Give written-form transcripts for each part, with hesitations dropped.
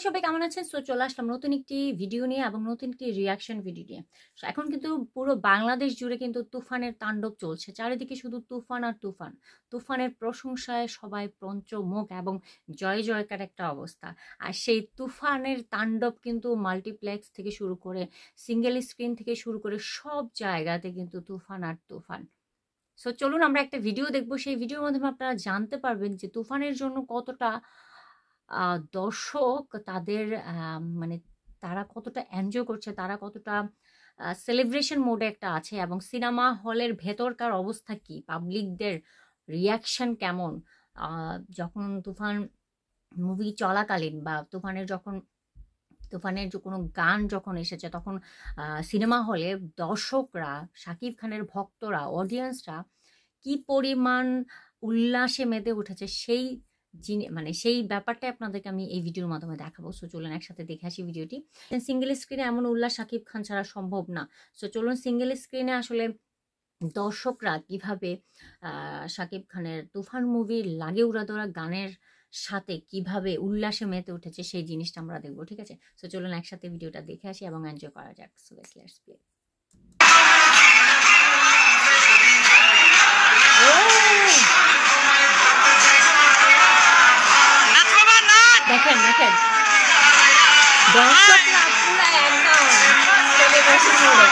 সবাই কেমন আছেন? সো চলে আসলাম নতুন একটি ভিডিও নিয়ে এবং নতুন একটি রিয়াকশন ভিডিও নিয়ে। সো এখন কিন্তু পুরো বাংলাদেশ জুড়ে কিন্তু তুফানের তাণ্ডব চলছে। চারিদিকে শুধু তুফান আর তুফান। তুফানের প্রশংসায় সবাই পঞ্চমুখ এবং জয় জয়কার একটা অবস্থা। আর সেই তুফানের তাণ্ডব কিন্তু মাল্টিপ্লেক্স থেকে শুরু করে সিঙ্গেল স্ক্রিন থেকে শুরু করে সব জায়গাতে কিন্তু তুফান আর তুফান। সো চলুন আমরা একটা ভিডিও দেখবো। সেই ভিডিওর মাধ্যমে আপনারা জানতে পারবেন যে তুফানের জন্য কতটা দর্শক তাদের মানে তারা কতটা এনজয় করছে, তারা কতটা সেলিব্রেশন মোডে একটা আছে এবং সিনেমা হলের ভেতরকার অবস্থা কি, পাবলিকদের রিয়াকশন কেমন যখন তুফান মুভি চলাকালীন বা তুফানের যে কোনো গান যখন এসেছে তখন সিনেমা হলে দর্শকরা, শাকিব খানের ভক্তরা, অডিয়েন্সরা কি পরিমাণ উল্লাসে মেতে উঠেছে সেই মানে সেই ব্যাপারটাই আপনাদেরকে আমি এই ভিডিওর মাধ্যমে দেখাবো। সো চলুন একসাথে দেখে আসি ভিডিওটি। সিঙ্গেল স্ক্রিনে এমন উল্লাস শাকিব খান ছাড়া সম্ভব না। সো চলুন সিঙ্গেল স্ক্রিনে আসলে দর্শকরা কিভাবে শাকিব খানের তুফান মুভির লাগে উড়াদোড়া গানের সাথে কিভাবে উল্লাসে মেতে উঠেছে সেই জিনিসটা আমরা দেখবো, ঠিক আছে? সো চলুন একসাথে ভিডিওটা দেখে আসি এবং এনজয় করা যাক। So let's play. দেখেন দেখেন দর্শকরা পুরো একদম সেলিব্রেশন মোডে।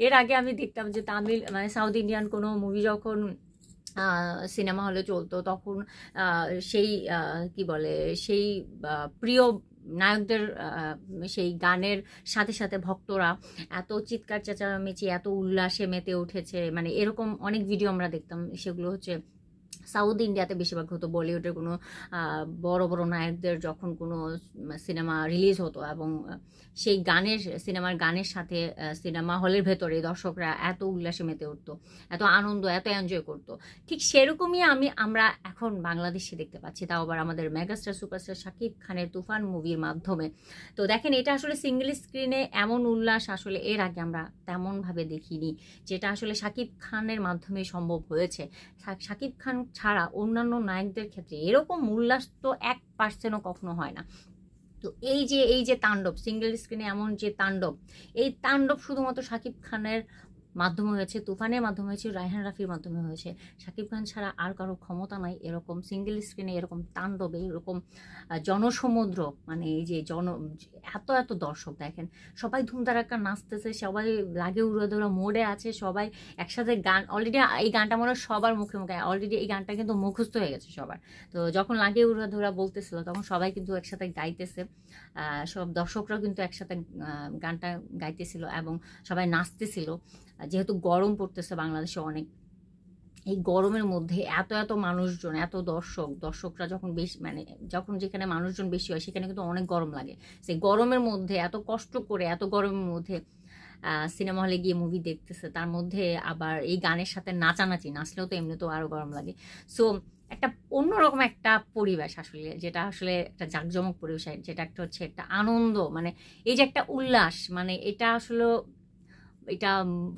এর আগে আমি দেখতাম যে তামিল মানে সাউথ ইন্ডিয়ান কোনো মুভি যখন সিনেমা হলে চলতো তখন সেই কি বলে সেই প্রিয় নায়কদের সেই গানের সাথে সাথে ভক্তরা এত চিৎকার চেঁচামেচি, এত উল্লাসে মেতে উঠেছে, মানে এরকম অনেক ভিডিও আমরা দেখতাম। সেগুলো হচ্ছে সাউথ ইন্ডিয়াতে বেশিরভাগ হতো। বলিউডের কোনো বড় বড় নায়কদের যখন কোনো সিনেমা রিলিজ হতো এবং সেই সিনেমার গানের সাথে সিনেমা হলের ভেতরে দর্শকরা এত উল্লাসে মেতে উঠতো, এত আনন্দ, এত এনজয় করতো। ঠিক সেরকমই আমরা এখন বাংলাদেশে দেখতে পাচ্ছি, তাও আবার আমাদের মেগাস্টার সুপারস্টার শাকিব খানের তুফান মুভির মাধ্যমে। তো দেখেন, এটা আসলে সিঙ্গেল স্ক্রিনে এমন উল্লাস আসলে এর আগে আমরা তেমনভাবে দেখিনি, যেটা আসলে শাকিব খানের মাধ্যমে সম্ভব হয়েছে। শাকিব খান ছাড়া অন্যান্য নায়কদের ক্ষেত্রে এরকম উল্লাস তো 1% কখনো হয় না। তো এই যে তাণ্ডব, সিঙ্গেল স্ক্রিনে এমন যে তাণ্ডব, এই তাণ্ডব শুধুমাত্র শাকিব খানের মাধ্যমে হয়েছে, তুফানের মাধ্যমে হয়েছে, রায়হান রাফির মাধ্যমে হয়েছে। শাকিব খান ছাড়া আর কারো ক্ষমতা নাই এরকম সিঙ্গেল স্ক্রিনে এরকম তাণ্ডবে, এরকম জনসমুদ্র, মানে এই যে এত এত দর্শক দেখেন, সবাই ধুমধারাক্কা নাচতেছে, সবাই লাগে উড়াধুরা মোডে আছে, সবাই একসাথে গান। অলরেডি এই গানটা মনে হয় সবার মুখে মুখে, অলরেডি এই গানটা কিন্তু মুখস্থ হয়ে গেছে সবার। তো যখন লাগে উড়াধুরা বলতেছিল তখন সবাই কিন্তু একসাথে গাইতেছে, সব দর্শকরাও কিন্তু একসাথে গানটা গাইতেছিল এবং সবাই নাচতেছিল। যেহেতু গরম পড়তেছে বাংলাদেশে অনেক, এই গরমের মধ্যে এত এত মানুষজন, এত দর্শকরা যখন বেশি, মানে যখন যেখানে মানুষজন বেশি হয় সেখানে কিন্তু অনেক গরম লাগে। সেই গরমের মধ্যে এত কষ্ট করে, এত গরমের মধ্যে সিনেমা হলে গিয়ে মুভি দেখতেছে, তার মধ্যে আবার এই গানের সাথে নাচলেও তো এমনিতেও আরো গরম লাগে। সো একটা অন্যরকম একটা পরিবেশ আসলে, যেটা আসলে একটা জাঁকজমক পরিবেশ, যেটা একটা হচ্ছে একটা আনন্দ, মানে এই যে একটা উল্লাস, মানে এটা আসলে এটা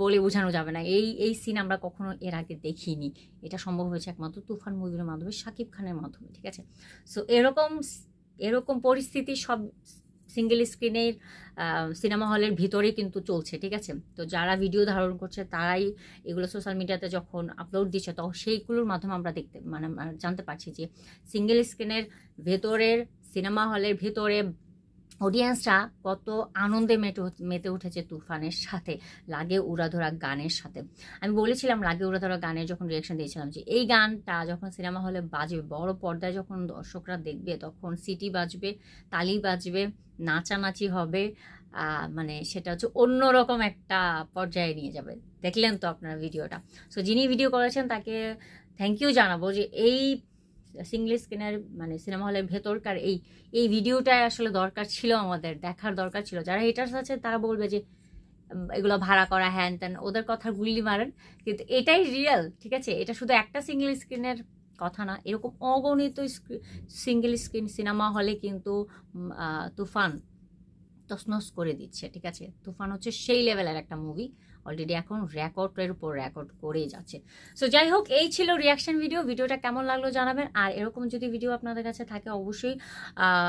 বলে বোঝানো যাবে না। এই সিন আমরা কখনো এর আগে দেখিনি। এটা সম্ভব হয়েছে একমাত্র তুফান মুভির মাধ্যমে, শাকিব খানের মাধ্যমে, ঠিক আছে? সো এরকম পরিস্থিতি সব সিঙ্গেল স্ক্রিনের সিনেমা হলের ভিতরেই কিন্তু চলছে, ঠিক আছে। তো যারা ভিডিও ধারণ করছে তারাই এগুলো সোশ্যাল মিডিয়াতে যখন আপলোড দিচ্ছে তখন সেইগুলোর মাধ্যমে আমরা জানতে পারছি যে সিঙ্গেল স্ক্রিনের ভেতরের সিনেমা হলের ভেতরে অডিয়েন্সরা কত আনন্দে মেতে উঠেছে তুফানের সাথে, লাগে উড়াধরা গানের সাথে। আমি বলেছিলাম লাগে উড়াধরা গানের যখন রিয়াকশন দিয়েছিলাম যে এই গানটা যখন সিনেমা হলে বাজবে, বড় পর্দায় যখন দর্শকরা দেখবে, তখন সিটি বাজবে, তালি বাজবে, নাচানাচি হবে, মানে সেটা হচ্ছে অন্যরকম একটা পর্যায়ে নিয়ে যাবে। দেখলেন তো আপনারা ভিডিওটা। সো যিনি ভিডিও করেছেন তাকে থ্যাংক ইউ জানাবো যে এই সিঙ্গেল স্ক্রিনের মানে সিনেমা হলের ভেতরকার এই ভিডিওটাই আসলে দরকার ছিল, আমাদের দেখার দরকার ছিল। যারা হেটার্স আছে তারা বলবে যে এগুলো ভাড়া করা হ্যান ত্যান, ওদের কথা গুলি মারেন, কিন্তু এটাই রিয়েল, ঠিক আছে। এটা শুধু একটা সিঙ্গেল স্ক্রিনের কথা না, এরকম অগণিত সিঙ্গেল স্ক্রিন সিনেমা হলে কিন্তু তুফান তছনছ করে দিচ্ছে, ঠিক আছে। তুফান হচ্ছে সেই লেভেলের একটা মুভি, অলরেডি এখন রেকর্ডের উপর রেকর্ড করেই যাচ্ছে। সো যাই হোক, এই ছিল রিয়াকশন ভিডিওটা কেমন লাগলো জানাবেন। আর এরকম যদি ভিডিও আপনাদের কাছে থাকে অবশ্যই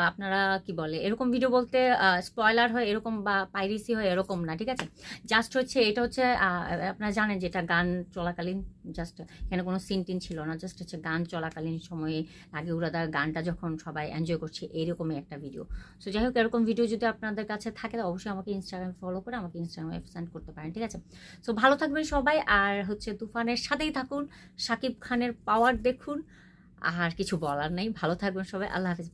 আপনারা কি বলে এরকম ভিডিও বলতে স্পয়লার হয় এরকম বা পাইরেসি হয় এরকম না, ঠিক আছে। জাস্ট হচ্ছে এটা হচ্ছে আপনারা জানেন যে এটা গান চলাকালীন, জাস্ট এখানে কোনো সিন টিন ছিল না, জাস্ট হচ্ছে গান চলাকালীন সময়ে লাগে উড়াদার গানটা যখন সবাই এনজয় করছে এরকমই একটা ভিডিও। সো যাই হোক, এরকম ভিডিও যদি আপনাদের কাছে থাকে অবশ্যই আমাকে ইনস্টাগ্রামে ফলো করে আমাকে ইনস্টাগ্রামে সেন্ড করতে পারেন, ঠিক আছে। সো ভালো থাকবেন সবাই, আর হচ্ছে তুফানের সাথেই থাকুন, শাকিব খানের পাওয়ার দেখুন, আর কিছু বলার নেই। ভালো থাকবেন সবাই, আল্লাহ হাফিজ।